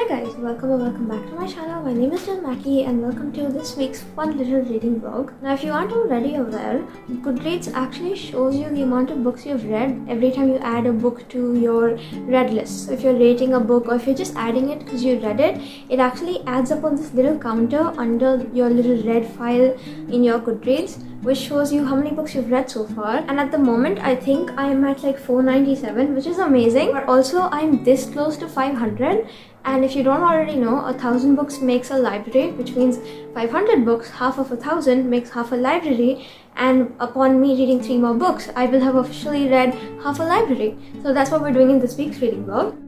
guys, welcome or welcome back to my channel. My name is Mackie and welcome to this week's fun little reading vlog. Now if you aren't already aware, Goodreads actually shows you the amount of books you've read every time you add a book to your read list. So if you're rating a book or if you're just adding it because you read it, it actually adds up on this little counter under your little read file in your Goodreads, which shows you how many books you've read so far. And at the moment I think I am at like 497, which is amazing, but also I'm this close to 500. And if you don't already know, 1,000 books makes a library, which means 500 books, half of 1,000 makes half a library. And upon me reading 3 more books, I will have officially read half a library. So that's what we're doing in this week's reading vlog.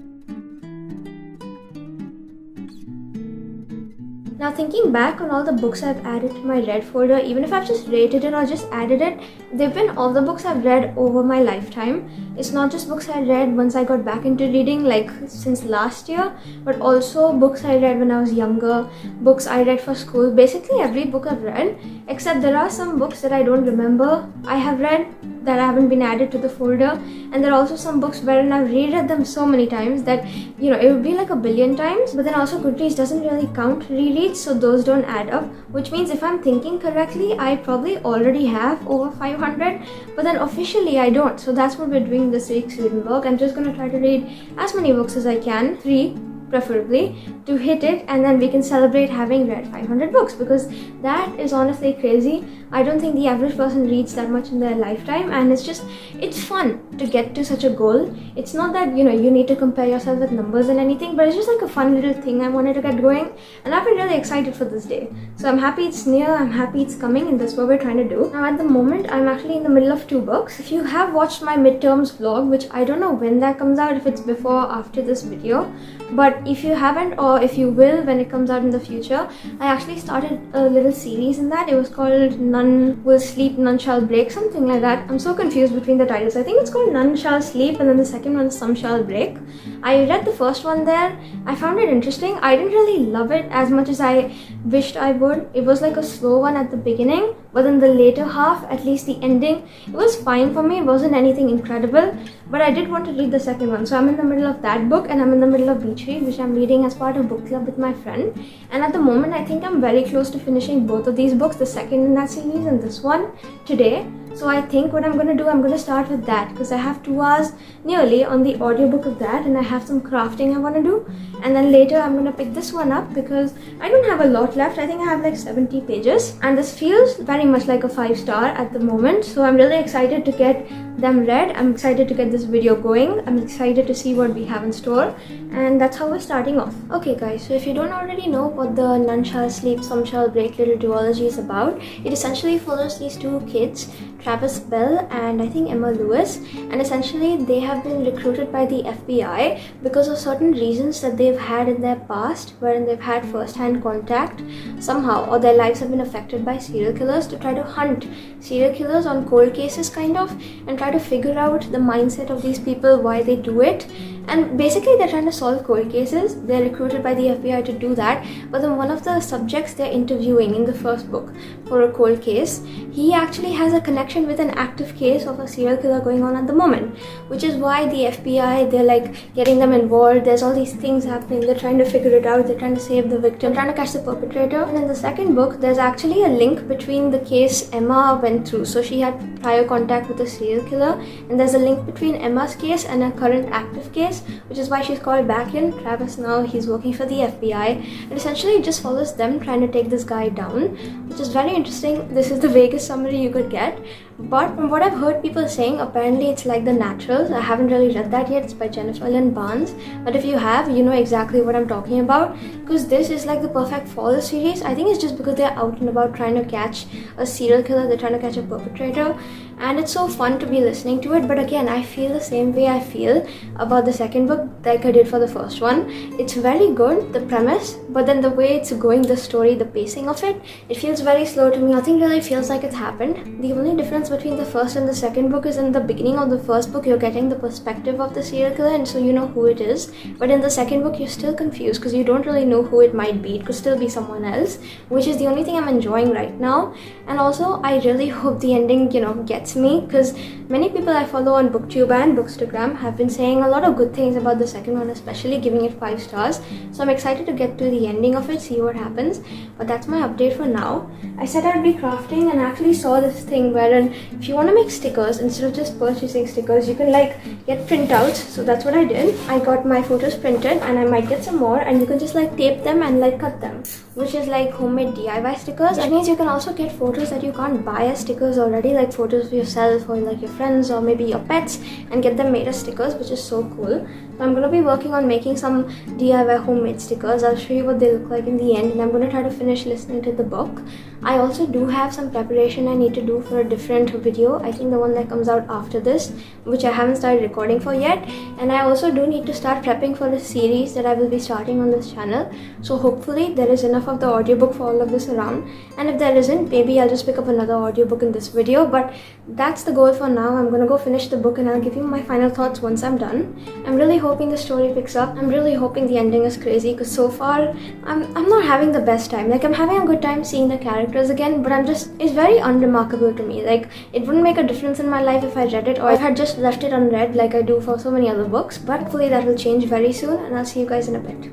Now thinking back on all the books I've added to my read folder, even if I've just rated it or just added it, they've been all the books I've read over my lifetime. It's not just books I read once I got back into reading, like since last year, but also books I read when I was younger, books I read for school, basically every book I've read, except there are some books that I don't remember I have read that haven't been added to the folder, and there are also some books wherein I've reread them so many times that, you know, it would be like 1 billion times. But then also Goodreads doesn't really count rereads, so those don't add up, which means if I'm thinking correctly, I probably already have over 500, but then officially I don't. So that's what we're doing this week's reading vlog. I'm just gonna try to read as many books as I can, 3 preferably, to hit it, and then we can celebrate having read 500 books, because that is honestly crazy. I don't think the average person reads that much in their lifetime, and it's fun to get to such a goal. It's not that, you know, you need to compare yourself with numbers and anything, but it's just like a fun little thing I wanted to get going, and I've been really excited for this day. So I'm happy it's near, I'm happy it's coming, and that's what we're trying to do. Now at the moment, I'm actually in the middle of 2 books. If you have watched my midterms vlog, which I don't know when that comes out, if it's before or after this video, but if you haven't, or if you will when it comes out in the future, I actually started a little series in that. It was called None Will Sleep, None Shall Break, something like that. I'm so confused between the titles. I think it's called None Shall Sleep, and then the second one is Some Shall Break. I read the first one there. I found it interesting. I didn't really love it as much as I wished I would. It was like a slow one at the beginning, but then the later half, at least the ending, it was fine for me. It wasn't anything incredible, but I did want to read the second one. So I'm in the middle of that book, and I'm in the middle of Beach Read, which I'm reading as part of book club with my friend. And at the moment, I think I'm very close to finishing both of these books, the second in that series and this one, today. So I think what I'm going to do, I'm going to start with that, because I have 2 hours nearly on the audiobook of that, and I have some crafting I want to do. And then later I'm going to pick this one up because I don't have a lot left. I think I have like 70 pages, and this feels very much like a 5-star at the moment. So I'm really excited to get them read. I'm excited to get this video going. I'm excited to see what we have in store, and that's how we're starting off. Okay guys, so if you don't already know what the None Shall Sleep, Some Shall Break little duology is about, it essentially follows these 2 kids, Travis Bell and I think Emma Lewis, and essentially they have been recruited by the FBI because of certain reasons that they've had in their past, wherein they've had first-hand contact somehow, or their lives have been affected by serial killers, to try to hunt serial killers on cold cases kind of, and try to figure out the mindset of these people, why they do it. And basically they're trying to solve cold cases. They're recruited by the FBI to do that, but then one of the subjects they're interviewing in the first book for a cold case, he actually has a connection with an active case of a serial killer going on at the moment, which is why the FBI, they're like getting them involved. There's all these things happening. They're trying to figure it out. They're trying to save the victim, trying to catch the perpetrator. And in the second book, there's actually a link between the case Emma went through. So she had prior contact with a serial killer, and there's a link between Emma's case and her current active case, which is why she's called back in. Travis now, he's working for the FBI, and essentially it just follows them trying to take this guy down, which is very interesting. This is the vaguest summary you could get, but from what I've heard people saying, apparently it's like The Naturals. I haven't really read that yet. It's by Jennifer Lynn Barnes, but if you have, you know exactly what I'm talking about, because this is like the perfect fall series. I think it's just because they're out and about trying to catch a serial killer, they're trying to catch a perpetrator, and it's so fun to be listening to it. But again, I feel the same way I feel about the second book like I did for the first one. It's very good, the premise, but then the way it's going, the story, the pacing of it, it feels very slow to me. Nothing really feels like it's happened. The only difference between the first and the second book is in the beginning of the first book, you're getting the perspective of the serial killer, and so you know who it is. But in the second book, you're still confused because you don't really know who it might be. It could still be someone else, which is the only thing I'm enjoying right now. And also, I really hope the ending, gets me, because many people I follow on BookTube and Bookstagram have been saying a lot of good things about the second one, especially giving it 5 stars. So I'm excited to get to the ending of it, see what happens. But that's my update for now. I said I'd be crafting and actually saw this thing wherein if you want to make stickers, instead of just purchasing stickers, you can get printouts. So that's what I did. I got my photos printed and I might get some more, and you can just tape them and cut them, which is homemade DIY stickers. Which means you can also get photos that you can't buy as stickers already, like photos of yourself or your friends or maybe your pets, and get them made as stickers, which is so cool. So I'm going to be working on making some DIY homemade stickers. I'll show you what they look like in the end, and I'm going to try to finish listening to the book. I also do have some preparation I need to do for a different video. I think the one that comes out after this, which I haven't started recording for yet. And I also do need to start prepping for the series that I will be starting on this channel. So hopefully there is enough of the audiobook for all of this around. And if there isn't, maybe I'll just pick up another audiobook in this video. But that's the goal for now. I'm going to go finish the book and I'll give you my final thoughts once I'm done. I'm really hoping the story picks up. I'm really hoping the ending is crazy, because so far I'm not having the best time. I'm having a good time seeing the characters again, but it's very unremarkable to me. It wouldn't make a difference in my life if I read it or if I had just left it unread like I do for so many other books. But hopefully that will change very soon, and I'll see you guys in a bit.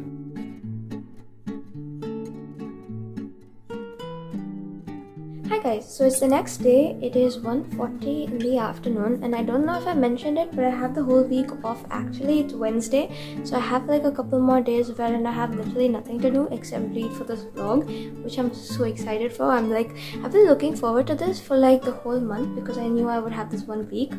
Hi guys, so it's the next day. It is 1:40 in the afternoon, and I don't know if I mentioned it, but I have the whole week off. Actually, it's Wednesday, so I have a couple more days wherein I have literally nothing to do except read for this vlog, which I'm so excited for. I've been looking forward to this for the whole month, because I knew I would have this 1 week,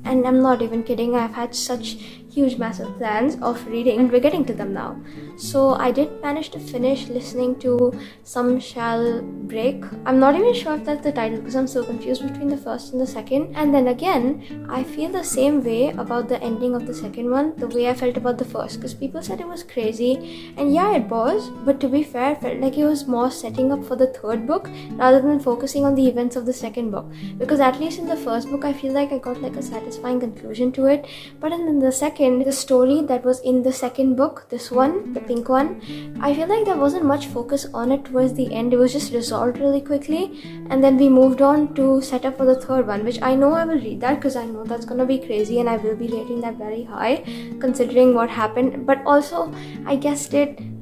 and I'm not even kidding. I've had such huge massive plans of reading, and we're getting to them now. So I did manage to finish listening to Some Shall Break. I'm not even sure if that's the title, because I'm so confused between the first and the second. And then again, I feel the same way about the ending of the second one, the way I felt about the first, because people said it was crazy, and yeah, it was, but to be fair, I felt like it was more setting up for the third book rather than focusing on the events of the second book. Because at least in the first book, I feel like I got a satisfying conclusion to it, but in the second, the story that was in the second book, this one, the pink one, I feel like there wasn't much focus on it towards the end. It was just resolved really quickly, and then we moved on to set up for the third one, which I know I will read that, because I know that's gonna be crazy, and I will be rating that very high considering what happened. But also,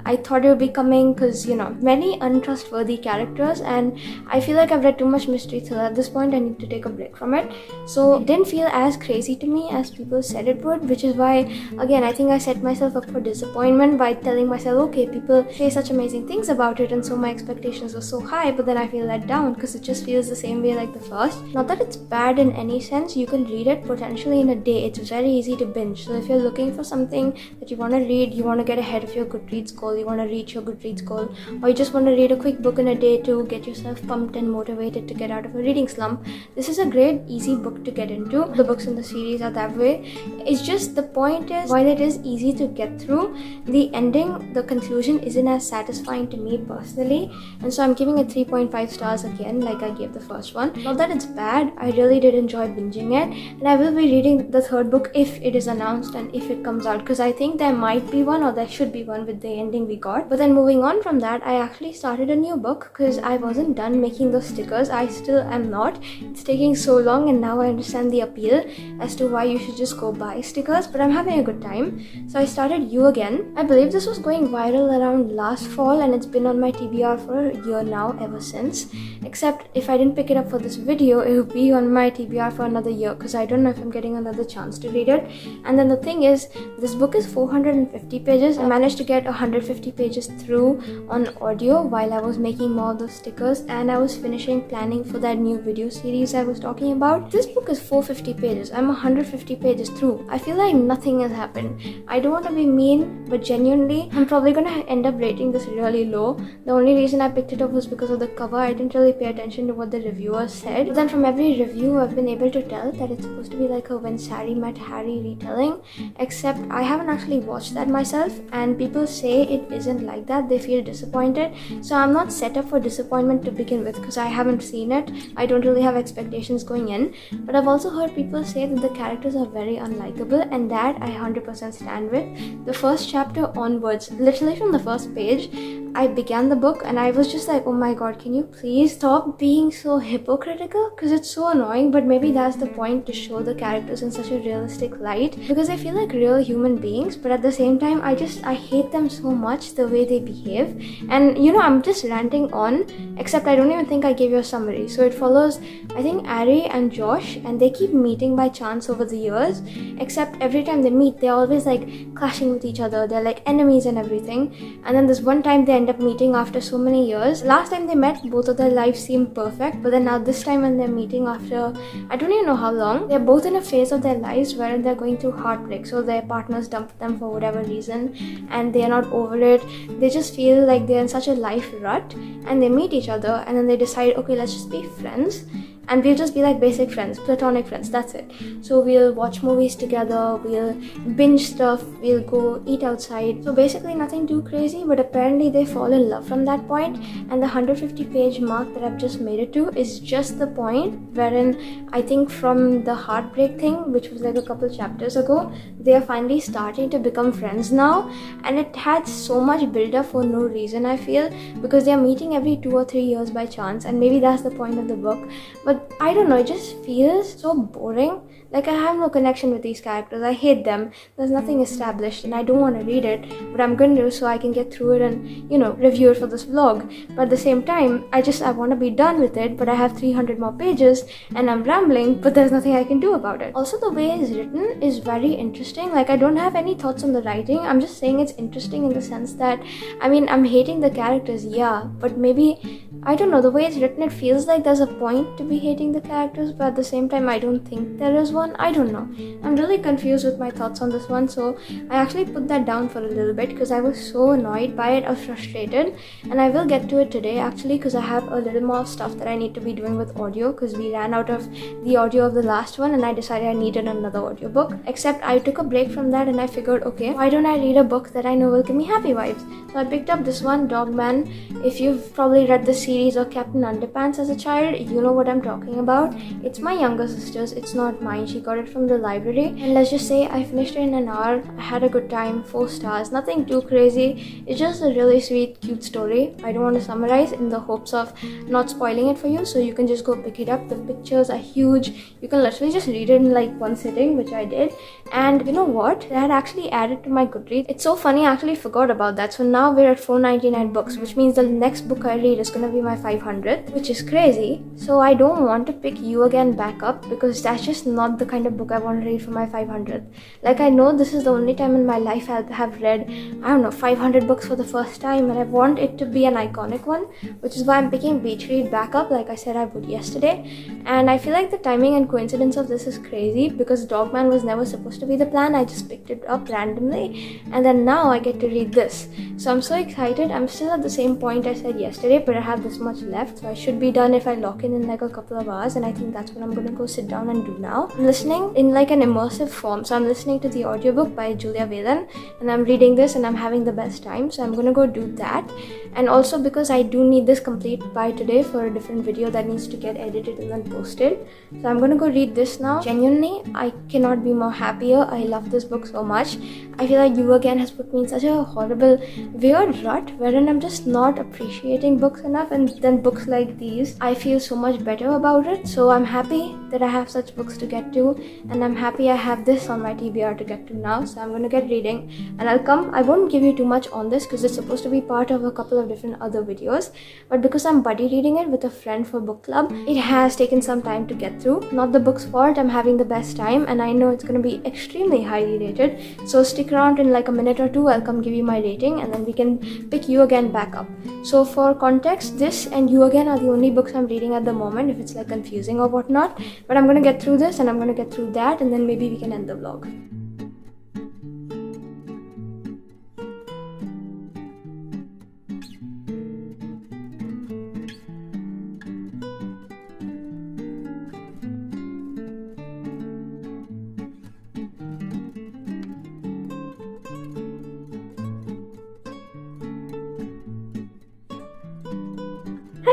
I thought it would be coming because, many untrustworthy characters, and I feel like I've read too much mystery thriller at this point. I need to take a break from it. So it didn't feel as crazy to me as people said it would, which is why, again, I think I set myself up for disappointment by telling myself, okay, people say such amazing things about it, and so my expectations were so high, but then I feel let down because it just feels the same way like the first. Not that it's bad in any sense. You can read it potentially in a day. It's very easy to binge. So if you're looking for something that you want to read, you want to get ahead of your Goodreads goal, you want to reach your Goodreads goal, or you just want to read a quick book in a day to get yourself pumped and motivated to get out of a reading slump, this is a great easy book to get into. The books in the series are that way. It's just, the point is, while it is easy to get through, the ending, the conclusion isn't as satisfying to me personally, and so I'm giving it 3.5 stars again, like I gave the first one. Not that it's bad, I really did enjoy binging it, and I will be reading the third book if it is announced and if it comes out, because I think there might be one, or there should be one with the ending we got. But then moving on from that, I actually started a new book because I wasn't done making those stickers. I still am not. It's taking so long, and now I understand the appeal as to why you should just go buy stickers, but I'm having a good time. So I started You Again. I believe this was going viral around last fall, and it's been on my TBR for a year now, ever since. Except if I didn't pick it up for this video, it would be on my TBR for another year, because I don't know if I'm getting another chance to read it. And then the thing is, this book is 450 pages. I managed to get 150 pages through on audio while I was making more of those stickers, and I was finishing planning for that new video series I was talking about. This book is 450 pages. I'm 150 pages through. I feel like nothing has happened. I don't want to be mean, but genuinely, I'm probably gonna end up rating this really low. The only reason I picked it up was because of the cover. I didn't really pay attention to what the reviewers said. But then from every review, I've been able to tell that it's supposed to be like a When Sally Met Harry retelling, except I haven't actually watched that myself, and people say it it isn't like that, they feel disappointed. So I'm not set up for disappointment to begin with because I haven't seen it. I don't really have expectations going in. But I've also heard people say that the characters are very unlikable, and that I 100% stand with. The first chapter onwards, literally from the first page, I began the book and I was just like, oh my god, can you please stop being so hypocritical? Because it's so annoying, but maybe that's the point, to show the characters in such a realistic light, because I feel like real human beings, but at the same time I hate them so much, the way they behave. And I'm just ranting on, except I don't even think I gave you a summary. So it follows, I think, Ari and Josh, and they keep meeting by chance over the years, except every time they meet they're always like clashing with each other, they're like enemies and everything. And then this one time they end up meeting after so many years. Last time they met, both of their lives seemed perfect, but then now this time when they're meeting after I don't even know how long, they're both in a phase of their lives wherein they're going through heartbreak. So their partners dumped them for whatever reason and they're not over it. They just feel like they're in such a life rut, and they meet each other and then they decide, okay, let's just be friends. And we'll just be like basic friends, platonic friends, that's it. So we'll watch movies together, we'll binge stuff, we'll go eat outside. So basically nothing too crazy, but apparently they fall in love from that point. And the 150 page mark that I've just made it to is just the point wherein I think from the heartbreak thing, which was like a couple chapters ago, they are finally starting to become friends now. And it had so much build up for no reason, I feel, because they are meeting every 2 or 3 years by chance, and maybe that's the point of the book. But I don't know, it just feels so boring. Like I have no connection with these characters. I hate them. There's nothing established and I don't want to read it, but I'm going to so I can get through it and, review it for this vlog. But at the same time, I want to be done with it, but I have 300 more pages and I'm rambling, but there's nothing I can do about it. Also, the way it's written is very interesting. Like I don't have any thoughts on the writing. I'm just saying it's interesting in the sense that, I'm hating the characters, yeah, but maybe, I don't know, the way it's written, it feels like there's a point to be hating the characters, but at the same time I don't think there is one. I don't know. I'm really confused with my thoughts on this one, so I actually put that down for a little bit because I was so annoyed by it. I was frustrated, and I will get to it today actually, because I have a little more stuff that I need to be doing with audio, because we ran out of the audio of the last one and I decided I needed another audiobook. Except I took a break from that and I figured, okay, why don't I read a book that I know will give me happy vibes? So I picked up this one, Dogman. If you've probably read the series or Captain Underpants as a child, you know what I'm talking about. It's my younger sister's, it's not mine. She got it from the library, and let's just say I finished it in an hour. I had a good time, 4 stars, nothing too crazy. It's just a really sweet, cute story. I don't want to summarize in the hopes of not spoiling it for you, so you can just go pick it up. The pictures are huge. You can literally just read it in like one sitting, which I did. And you know what? They had actually added to my Goodreads. It's so funny, I actually forgot about that. So now we're at 499 books, which means the next book I read is gonna be my 500th, which is crazy. So I don't want to pick You Again back up, because that's just not the kind of book I want to read for my 500th. Like, I know this is the only time in my life I have read, 500 books for the first time, and I want it to be an iconic one, which is why I'm picking Beach Read back up, like I said I would yesterday. And I feel like the timing and coincidence of this is crazy, because Dogman was never supposed to be the plan. I just picked it up randomly, and then now I get to read this. So I'm so excited. I'm still at the same point I said yesterday, but I have this much left, so I should be done if I lock in like a couple of hours, and I think that's what I'm going to go sit down and do now. I'm listening in like an immersive form, so I'm listening to the audiobook by Julia Whelan, and I'm reading this and I'm having the best time, so I'm going to go do that. And also because I do need this complete by today for a different video that needs to get edited and then posted, so I'm going to go read this now. Genuinely, I cannot be more happier. I love this book so much. I feel like You Again has put me in such a horrible, weird rut wherein I'm just not appreciating books enough, and then books like these, I feel so much better about it. So I'm happy that I have such books to get to, and I'm happy I have this on my TBR to get to now. So I'm going to get reading, and I won't give you too much on this because it's supposed to be part of a couple of different other videos, but because I'm buddy reading it with a friend for book club, it has taken some time to get through. Not the book's fault, I'm having the best time, and I know it's going to be extremely highly rated. So stick around, in like a minute or two I'll come give you my rating, and then we can pick You Again back up. So for context, this and You Again are the only books I'm reading at the moment, if it's like confusing or whatnot. But I'm gonna get through this, and I'm gonna get through that, and then maybe we can end the vlog.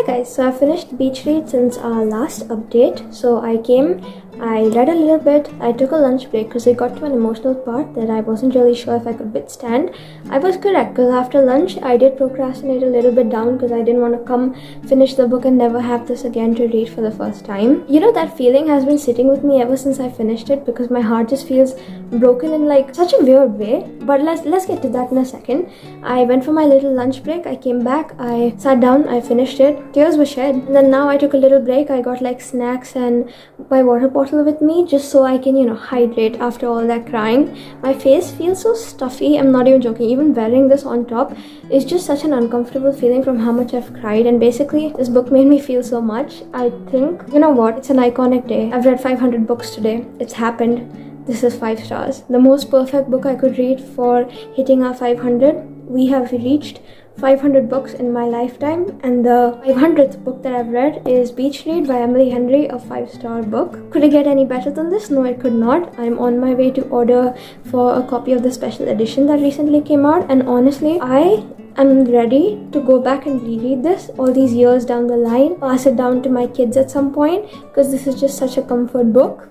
guys, so I finished beach read since our last update. So I came, I read a little bit, I took a lunch break because it got to an emotional part that I wasn't really sure if I could withstand. I was correct because after lunch I did procrastinate a little bit down because I didn't want to come finish the book and never have this again to read for the first time. You know, that feeling has been sitting with me ever since I finished it because my heart just feels broken in like such a weird way. But let's get to that in a second. I went for my little lunch break, I came back, I sat down, I finished it, tears were shed, and then now I took a little break. I got like snacks and my water bottle with me just so I can, you know, hydrate after all that crying. My face feels so stuffy, I'm not even joking. Even wearing this on top is just such an uncomfortable feeling from how much I've cried, and basically this book made me feel so much. I think, you know what, it's an iconic day. I've read 500 books today. It's happened. This is 5 stars. The most perfect book I could read for hitting our 500. We have reached 500 books in my lifetime, and the 500th book that I've read is Beach Read by Emily Henry, a 5-star book. Could it get any better than this? No, it could not. I'm on my way to order for a copy of the special edition that recently came out, and honestly, I'm ready to go back and reread this all these years down the line, pass it down to my kids at some point, because this is just such a comfort book.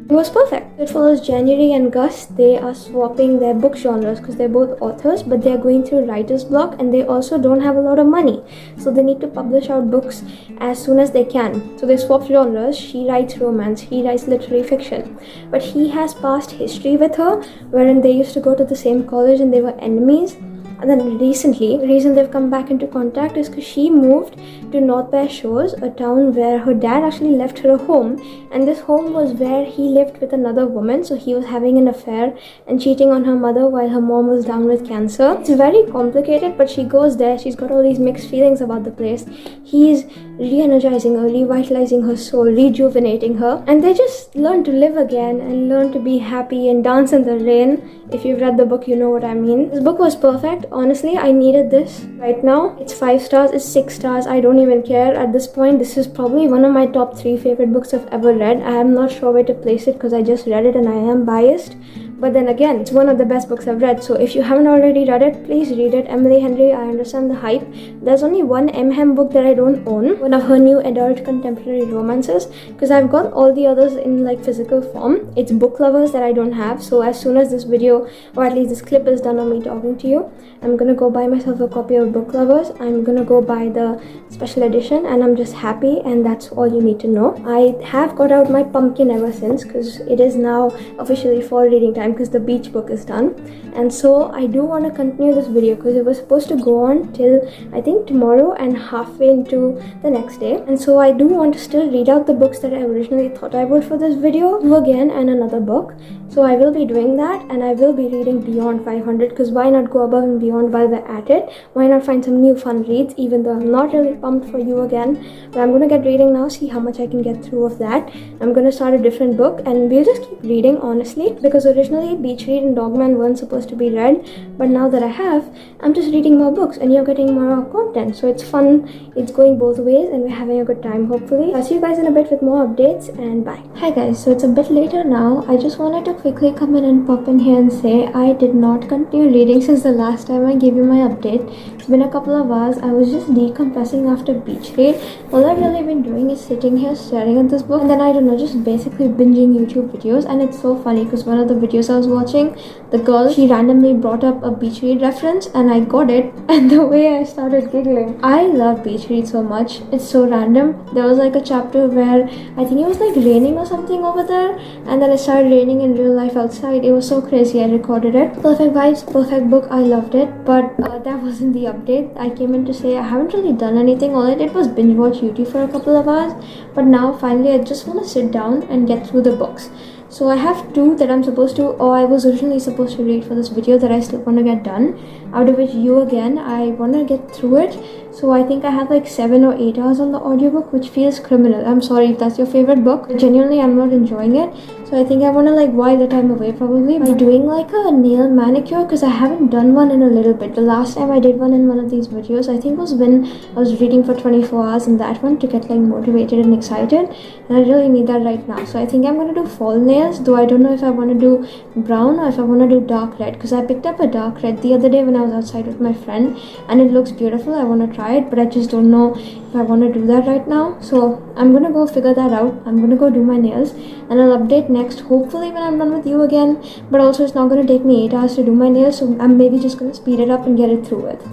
It was perfect. It follows January and Gus. They are swapping their book genres because they're both authors, but they're going through writer's block and they also don't have a lot of money. So they need to publish out books as soon as they can. So they swap genres. She writes romance, he writes literary fiction. But he has past history with her, wherein they used to go to the same college and they were enemies. And then recently, the reason they've come back into contact is because she moved to North Bear Shores, a town where her dad actually left her a home, and this home was where he lived with another woman, so he was having an affair and cheating on her mother while her mom was down with cancer. It's very complicated, but she goes there, she's got all these mixed feelings about the place. He's re-energizing her, revitalizing her soul, rejuvenating her, and they just learn to live again and learn to be happy and dance in the rain. If you've read the book, you know what I mean. This book was perfect. Honestly, I needed this right now. It's 5 stars, it's 6 stars, I don't even care at this point. This is probably one of my top 3 favorite books I've ever read. I am not sure where to place it because I just read it and I am biased. But then again, it's one of the best books I've read. So if you haven't already read it, please read it. Emily Henry, I understand the hype. There's only one M-Hem book that I don't own. One of her new adult contemporary romances. Because I've got all the others in like physical form. It's Book Lovers that I don't have. So as soon as this video, or at least this clip is done of me talking to you, I'm gonna go buy myself a copy of Book Lovers. I'm gonna go buy the special edition and I'm just happy, and that's all you need to know. I have got out my pumpkin ever since because it is now officially fall reading time because the beach book is done. And so I do want to continue this video because it was supposed to go on till I think tomorrow and halfway into the next day. And so I do want to still read out the books that I originally thought I would for this video, do again and another book. So I will be doing that, and I will be reading beyond 500 because why not go above and beyond while we're at it? Why not find some new fun reads, even though I'm not really pumped for you again. But I'm going to get reading now, see how much I can get through of that. I'm going to start a different book and we'll just keep reading, honestly, because originally Beach Read and Dogman weren't supposed to be read, but now that I have, I'm just reading more books and you're getting more content. So it's fun, it's going both ways, and we're having a good time, hopefully. I'll see you guys in a bit with more updates, and bye. Hi guys, so it's a bit later now. I just wanted to quickly come in and pop in here and say I did not continue reading since the last time I gave you my update. It's been a couple of hours. I was just decompressing after Beach Read. All I've really been doing is sitting here staring at this book, and then I don't know, just basically binging YouTube videos. And it's so funny because one of the videos I was watching, the girl, she randomly brought up a Beach Read reference and I got it, and the way I started giggling. I love Beach Read so much. It's so random. There was like a chapter where I think it was like raining or something over there, and then it started raining in real life outside. It was so crazy. I recorded it. Perfect vibes, perfect book. I loved it. But that wasn't the update. I came in to say I haven't really done anything. All I did was binge watch YouTube for a couple of hours, but now finally I just want to sit down and get through the books. So I have 2 that I'm supposed to, or I was originally supposed to read for this video that I still want to get done, out of which You Again, I want to get through it. So I think I have like 7 or 8 hours on the audiobook, which feels criminal. I'm sorry if that's your favorite book, but genuinely I'm not enjoying it. So I think I want to like while the time away probably by doing like a nail manicure, because I haven't done one in a little bit. The last time I did one in one of these videos, I think was when I was reading for 24 hours in that one to get like motivated and excited, and I really need that right now. So I think I'm going to do fall nails. nails, though I don't know if I want to do brown or if I want to do dark red, because I picked up a dark red the other day when I was outside with my friend and it looks beautiful. I want to try it, but I just don't know if I want to do that right now. So I'm gonna go figure that out. I'm gonna go do my nails and I'll update next, hopefully when I'm done with you again. But also it's not gonna take me 8 hours to do my nails, so I'm maybe just gonna speed it up and get it through with.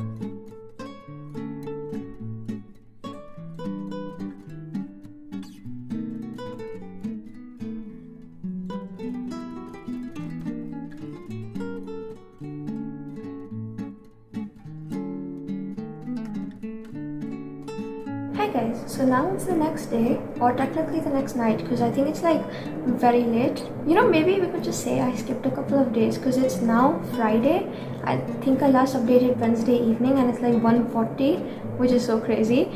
Hi guys, so now it's the next day, or technically the next night, because I think it's like very late. You know, maybe we could just say I skipped a couple of days because it's now Friday. I think I last updated Wednesday evening and it's like 1:40, which is so crazy.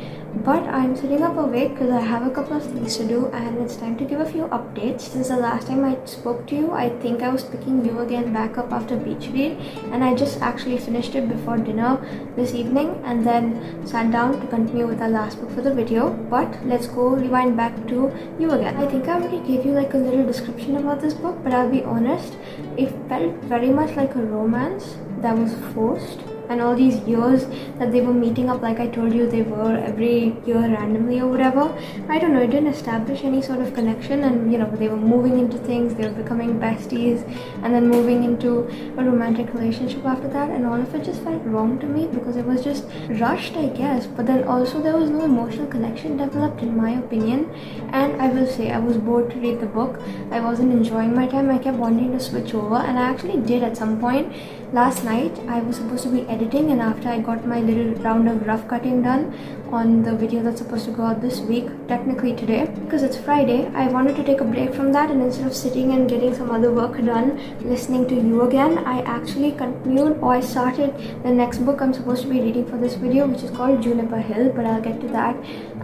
But I'm sitting up awake because I have a couple of things to do and it's time to give a few updates. Since the last time I spoke to you, I think I was picking you again back up after beach read, and I just actually finished it before dinner this evening and then sat down to continue with our last book for the video. But let's go rewind back to you again. I think I already gave you like a little description about this book, but I'll be honest, it felt very much like a romance that was forced. And all these years that they were meeting up, like I told you they were every year randomly or whatever, I don't know, it didn't establish any sort of connection. And you know, they were moving into things, they were becoming besties and then moving into a romantic relationship after that, and all of it just felt wrong to me because it was just rushed, I guess. But then also there was no emotional connection developed, in my opinion. And I will say I was bored to read the book. I wasn't enjoying my time. I kept wanting to switch over, and I actually did at some point. Last night I was supposed to be editing, and after I got my little round of rough cutting done on the video that's supposed to go out this week, technically today, because it's Friday, I wanted to take a break from that, and instead of sitting and getting some other work done listening to you again, I actually continued, or I started the next book I'm supposed to be reading for this video, which is called Juniper Hill, but I'll get to that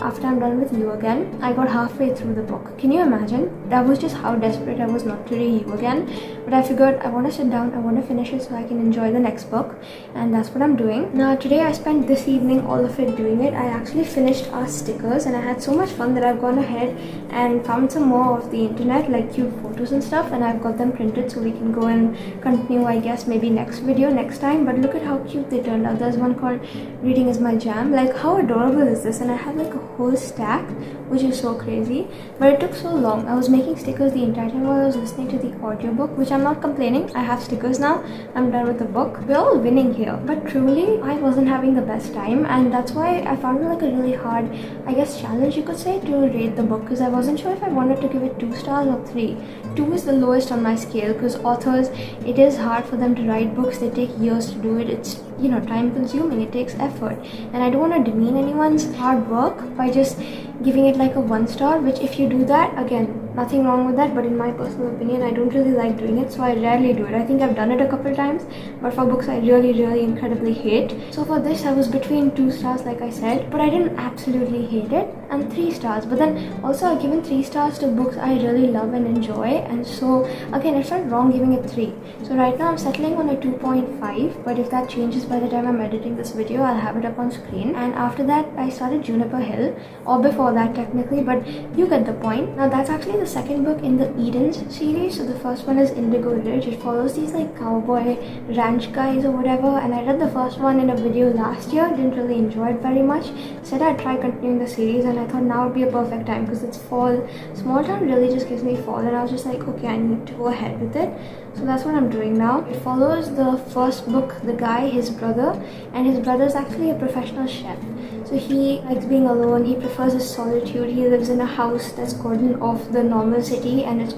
after I'm done with you again. I got halfway through the book. Can you imagine? That was just how desperate I was not to read you again. But I figured I want to sit down, I want to finish it so I can enjoy the next book, and that's what I'm doing. Now today I spent this evening, all of it, doing it. I actually finished our stickers and I had so much fun that I've gone ahead and found some more of the internet, like cute photos and stuff, and I've got them printed so we can go and continue, I guess, maybe next video, next time. But look at how cute they turned out. There's one called Reading is My Jam. Like, how adorable is this? And I have like a whole stack, which is so crazy. But it took so long. I was making stickers the entire time while I was listening to the audiobook, which I'm not complaining. I have stickers now. I'm done with the book. We're all winning here. But truly, I wasn't having the best time, and that's why I found it like a really hard, I guess, challenge you could say, to rate the book, because I wasn't sure if I wanted to give it 2 stars or 3. 2 is the lowest on my scale, because authors, it is hard for them to write books. They take years to do it. It's, you know, time consuming. It takes effort, and I don't want to demean anyone's hard work by just giving it like a 1 star, which if you do that, again, nothing wrong with that, but in my personal opinion, I don't really like doing it, so I rarely do it. I think I've done it a couple times, but for books I really incredibly hate. So for this I was between 2 stars, like I said, but I didn't absolutely hate it, and 3 stars. But then also I've given 3 stars to books I really love and enjoy, and so again it felt wrong giving it 3. So right now I'm settling on a 2.5, but if that changes by the time I'm editing this video, I'll have it up on screen. And after that I started Juniper Hill, or before that technically, but you get the point. Now that's actually the second book in the Edens series. So the first one is Indigo Ridge. It follows these like cowboy ranch guys or whatever, and I read the first one in a video last year, didn't really enjoy it very much, said I'd try continuing the series, and I thought now would be a perfect time because it's fall. Small Town really just gives me fall, and I was just like, okay, I need to go ahead with it. So that's what I'm doing now. It follows the first book, the guy, his brother, and his brother is actually a professional chef. So he likes being alone, he prefers his solitude, he lives in a house that's cordoned off the normal city, and it's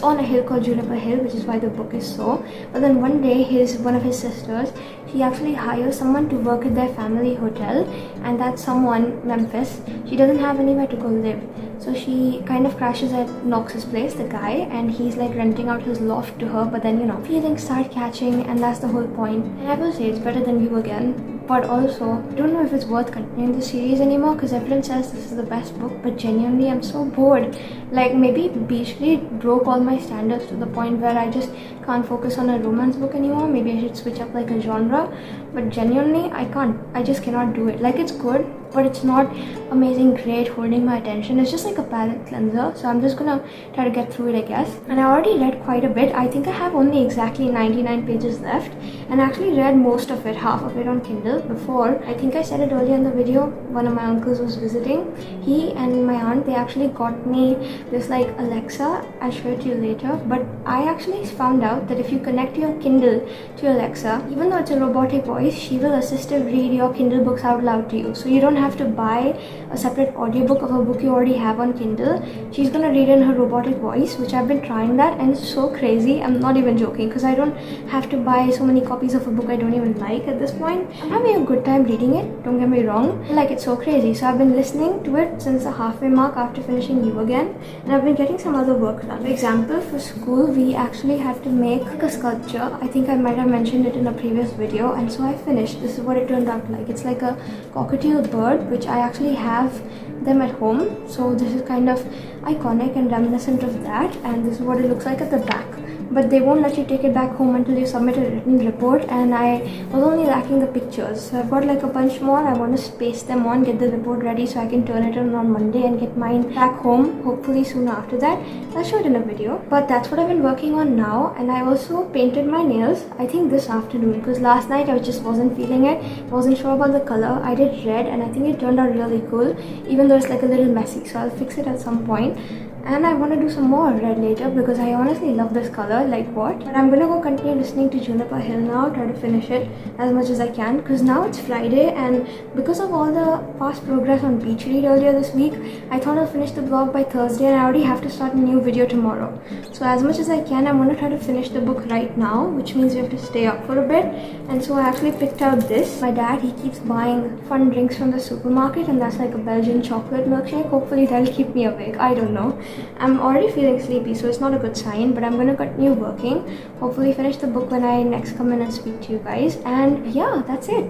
on a hill called Juniper Hill, which is why the book is so. But then one day one of his sisters, she actually hires someone to work at their family hotel, and that someone, Memphis, she doesn't have anywhere to go live. So she kind of crashes at Knox's place, the guy, and he's like renting out his loft to her, but then, you know, feelings start catching, and that's the whole point. And I will say it's better than You Again, but also I don't know if it's worth continuing the series anymore because everyone says this is the best book, but genuinely I'm so bored. Like, maybe Beach Read broke all my standards to the point where I just can't focus on a romance book anymore. Maybe I should switch up like a genre, but genuinely I can't. I just cannot do it. Like, it's good, but it's not amazing great holding my attention. It's just like a palate cleanser, so I'm just gonna try to get through it, I guess. And I already read quite a bit. I think I have only exactly 99 pages left, and I actually read most of it, half of it on Kindle before. I think I said it earlier in the video, one of my uncles was visiting. He and my aunt, they actually got me this like Alexa. I'll show it to you later, but I actually found out that if you connect your Kindle to your Alexa, even though it's a robotic voice, she will assist and read your Kindle books out loud to you. So you don't have to buy a separate audiobook of a book you already have on Kindle. She's gonna read in her robotic voice, which I've been trying that, and it's so crazy. I'm not even joking, because I don't have to buy so many copies of a book I don't even like at this point. I'm having a good time reading it, don't get me wrong. Like, it's so crazy. So I've been listening to it since the halfway mark after finishing You Again, and I've been getting some other work done. For example, for school, we actually had to make a sculpture. I think I might have mentioned it in a previous video, and so I finished. This is what it turned out like. It's like a cockatiel bird, which I actually have them at home, so this is kind of iconic and reminiscent of that, and this is what it looks like at the back. But they won't let you take it back home until you submit a written report, and I was only lacking the pictures, so I've got like a bunch more. I want to space them on, get the report ready so I can turn it in on Monday and get mine back home hopefully soon after that. I'll show it in a video, but that's what I've been working on now. And I also painted my nails, I think this afternoon, because last night I just wasn't feeling it, wasn't sure about the color. I did red and I think it turned out really cool, even though it's like a little messy, so I'll fix it at some point. And I want to do some more red later because I honestly love this color, like what. But I'm gonna go continue listening to Juniper Hill now, try to finish it as much as I can, because now it's Friday, and because of all the past progress on beach read earlier this week, I thought I'll finish the blog by Thursday, and I already have to start a new video tomorrow. So as much as I can, I'm gonna try to finish the book right now, which means we have to stay up for a bit. And so I actually picked out this. My dad, he keeps buying fun drinks from the supermarket, and that's like a Belgian chocolate milkshake. Hopefully that'll keep me awake, I don't know. I'm already feeling sleepy, so it's not a good sign, but I'm gonna continue working, hopefully finish the book when I next come in and speak to you guys. And yeah, that's it.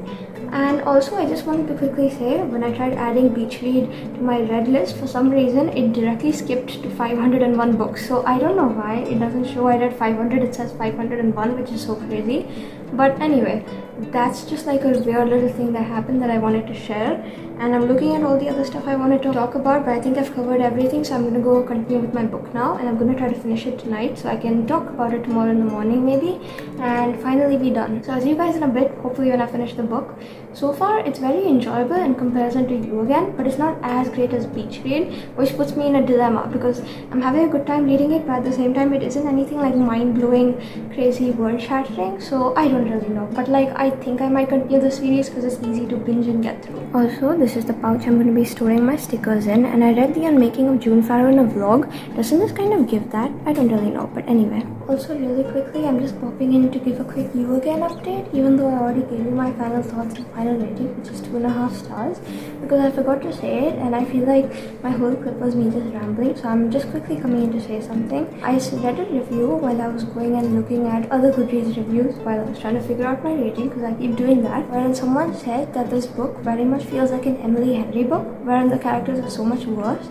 And also, I just wanted to quickly say, when I tried adding beach read to my read list, for some reason it directly skipped to 501 books. So I don't know why it doesn't show I read 500, it says 501, which is so crazy. But anyway, that's just like a weird little thing that happened that I wanted to share. And I'm looking at all the other stuff I wanted to talk about, but I think I've covered everything, so I'm gonna go continue with my book now, and I'm gonna try to finish it tonight so I can talk about it tomorrow in the morning maybe, and finally be done. So I'll see you guys in a bit, hopefully when I finish the book. So far, it's very enjoyable in comparison to You Again, but it's not as great as beach read, which puts me in a dilemma because I'm having a good time reading it, but at the same time it isn't anything like mind-blowing, crazy, world-shattering, so I don't really know. But like, I think I might continue the series because it's easy to binge and get through. Also, this is the pouch I'm going to be storing my stickers in, and I read the unmaking of June Farrow in a vlog. Doesn't this kind of give that? I don't really know, but anyway. Also, really quickly, I'm just popping in to give a quick You Again update, even though I already gave you my final thoughts and final rating, which is 2.5 stars, because I forgot to say it, and I feel like my whole clip was me just rambling, so I'm just quickly coming in to say something. I read a review while I was going and looking at other Goodreads reviews while I was trying to figure out my rating, because I keep doing that, wherein someone said that this book very much feels like an Emily Henry book, wherein the characters are so much worse,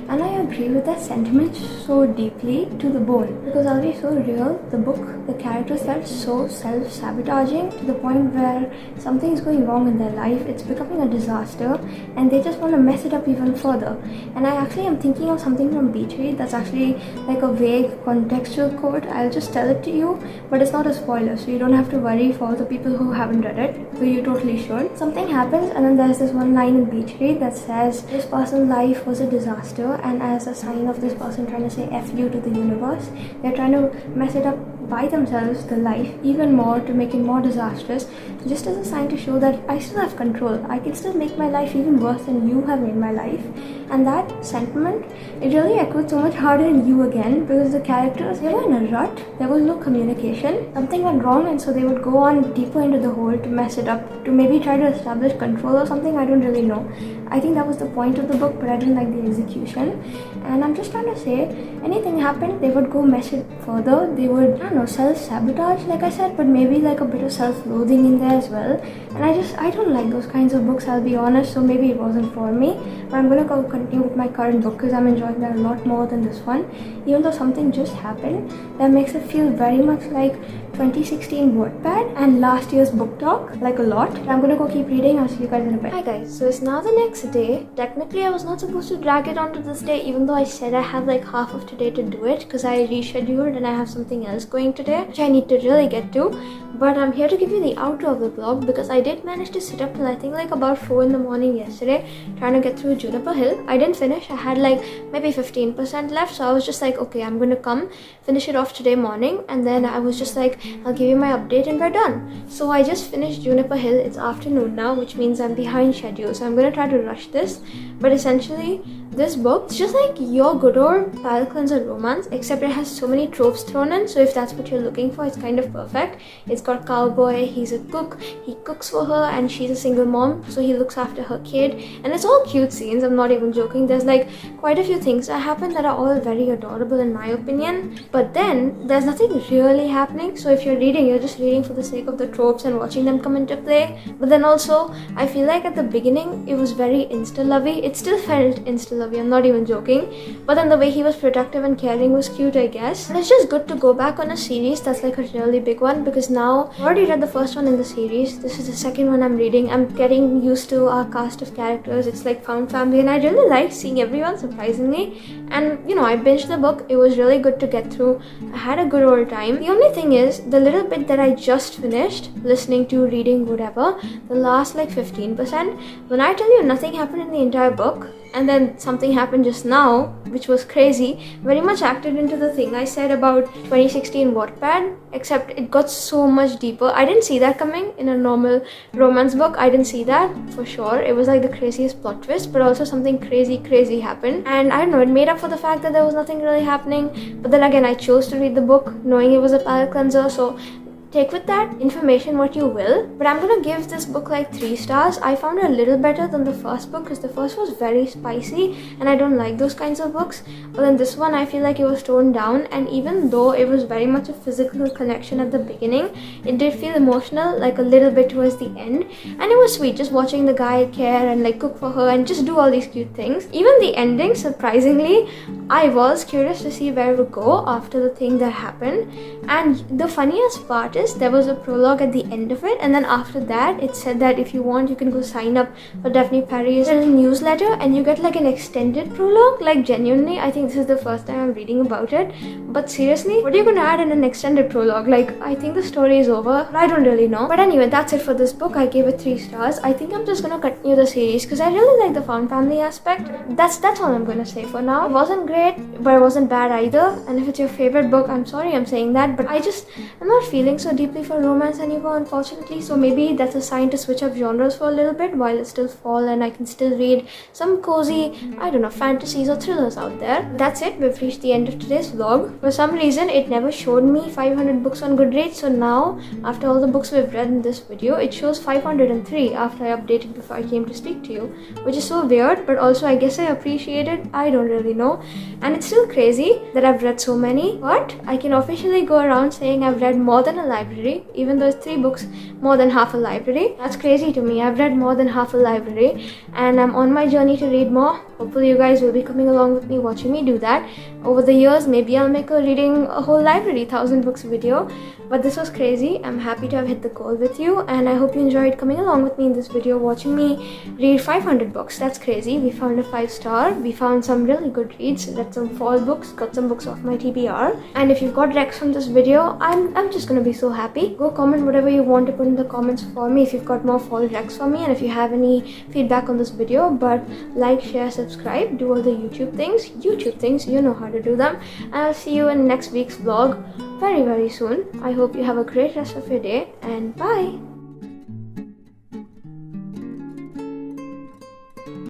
and I agree with that sentiment so deeply to the bone, because I'll be so real, the book, the characters felt so self-sabotaging to the point where something is going wrong in their life, it's becoming a disaster, and they just want to mess it up even further. And I actually am thinking of something from Beach Read that's actually like a vague contextual quote. I'll just tell it to you, but it's not a spoiler, so you don't have to worry for the people who haven't read it, so you totally should. Something happens, and then there's this one line in Beach Read that says this person's life was a disaster, and as a sign of this person trying to say F you to the universe, they're trying to mess it up by themselves, the life, even more, to make it more disastrous, just as a sign to show that I still have control. I can still make my life even worse than you have made my life. And that sentiment, it really echoed so much harder in You Again, because the characters, they were in a rut, there was no communication, something went wrong, and so they would go on deeper into the hole to mess it up, to maybe try to establish control or something, I don't really know. I think that was the point of the book, but I didn't like the execution. And I'm just trying to say, anything happened, they would go mess it further, they would, I don't know, self-sabotage, like I said, but maybe like a bit of self-loathing in there as well. And I don't like those kinds of books, I'll be honest, so maybe it wasn't for me. But I'm gonna go continue with my current book because I'm enjoying that a lot more than this one, even though something just happened that makes it feel very much like 2016 Wattpad and last year's book talk, like a lot. I'm gonna go keep reading. I'll see you guys in a bit. Hi guys, so it's now the next day. Technically I was not supposed to drag it onto this day, even though I said I have like half of today to do it because I rescheduled and I have something else going today which I need to really get to. But I'm here to give you the outro of the vlog because I did manage to sit up till I think like about 4 in the morning yesterday trying to get through Juniper Hill. I didn't finish. I had like maybe 15% left, so I was just like, okay, I'm gonna come finish it off today morning, and then I was just like, I'll give you my update and we're done. So I just finished Juniper Hill. It's afternoon now, which means I'm behind schedule, so I'm gonna try to rush this. But essentially this book, it's just like your good old palate cleanser romance, except it has so many tropes thrown in. So if that's what you're looking for, it's kind of perfect. It's got cowboy, he's a cook, he cooks for her, and she's a single mom, so he looks after her kid, and it's all cute scenes. I'm not even joking. There's like quite a few things that happen that are all very adorable in my opinion, but then there's nothing really happening. So if you're reading, you're just reading for the sake of the tropes and watching them come into play. But then also I feel like at the beginning it was very insta lovey. It still felt insta lovey, I'm not even joking, but then the way he was protective and caring was cute, I guess. And it's just good to go back on a series that's like a really big one, because now I've already read the first one in the series. This is the second one I'm reading. I'm getting used to our cast of characters. It's like found family, and I really like seeing everyone, surprisingly. And you know, I binged the book. It was really good to get through. I had a good old time. The only thing is, the little bit that I just finished listening to, reading, whatever, the last like 15%, when I tell you nothing happened in the entire book, and then something happened just now which was crazy, very much acted into the thing I said about 2016 Wattpad, except it got so much deeper. I didn't see that coming in a normal romance book. I didn't see that for sure. It was like the craziest plot twist, but also something crazy happened, and I don't know, it made up for the fact that there was nothing really happening. But then again, I chose to read the book knowing it was a palate cleanser, so take with that information what you will. But I'm gonna give this book like 3 stars. I found it a little better than the first book because the first was very spicy and I don't like those kinds of books. But then this one, I feel like it was toned down, and even though it was very much a physical connection at the beginning, it did feel emotional like a little bit towards the end, and it was sweet just watching the guy care and like cook for her and just do all these cute things. Even the ending, surprisingly, I was curious to see where it would go after the thing that happened. And the funniest part is there was a prologue at the end of it, and then after that it said that if you want you can go sign up for Devney Perry's little newsletter and you get like an extended prologue. Like genuinely, I think this is the first time I'm reading about it, but seriously, what are you gonna add in an extended prologue? Like, I think the story is over, but I don't really know. But anyway, that's it for this book. I gave it 3 stars. I think I'm just gonna continue the series because I really like the found family aspect. That's all I'm gonna say for now. It wasn't great, but it wasn't bad either. And if it's your favorite book, I'm sorry I'm saying that, but I'm not feeling so deeply for romance anymore, unfortunately. So maybe that's a sign to switch up genres for a little bit while it's still fall and I can still read some cozy, I don't know, fantasies or thrillers out there. That's it. We've reached the end of today's vlog. For some reason, it never showed me 500 books on Goodreads. So now, after all the books we've read in this video, it shows 503 after I updated before I came to speak to you, which is so weird, but also I guess I appreciate it. I don't really know. And it's still crazy that I've read so many, but I can officially go around saying I've read more than a library, even though it's 3 books, more than half a library. That's crazy to me. I've read more than half a library, and I'm on my journey to read more. Hopefully you guys will be coming along with me, watching me do that. Over the years, maybe I'll make a reading a whole library 1000 books video. But this was crazy. I'm happy to have hit the goal with you, and I hope you enjoyed coming along with me in this video, watching me read 500 books. That's crazy. We found a 5-star. We found some really good reads, read some fall books, got some books off my TBR. And if you've got recs from this video, I'm just gonna be so happy. Go comment whatever you want to put in the comments for me if you've got more fall recs for me, and if you have any feedback on this video. But like, share, subscribe, do all the YouTube things, you know how to do them. And I'll see you in next week's vlog very soon. I hope you have a great rest of your day, and bye.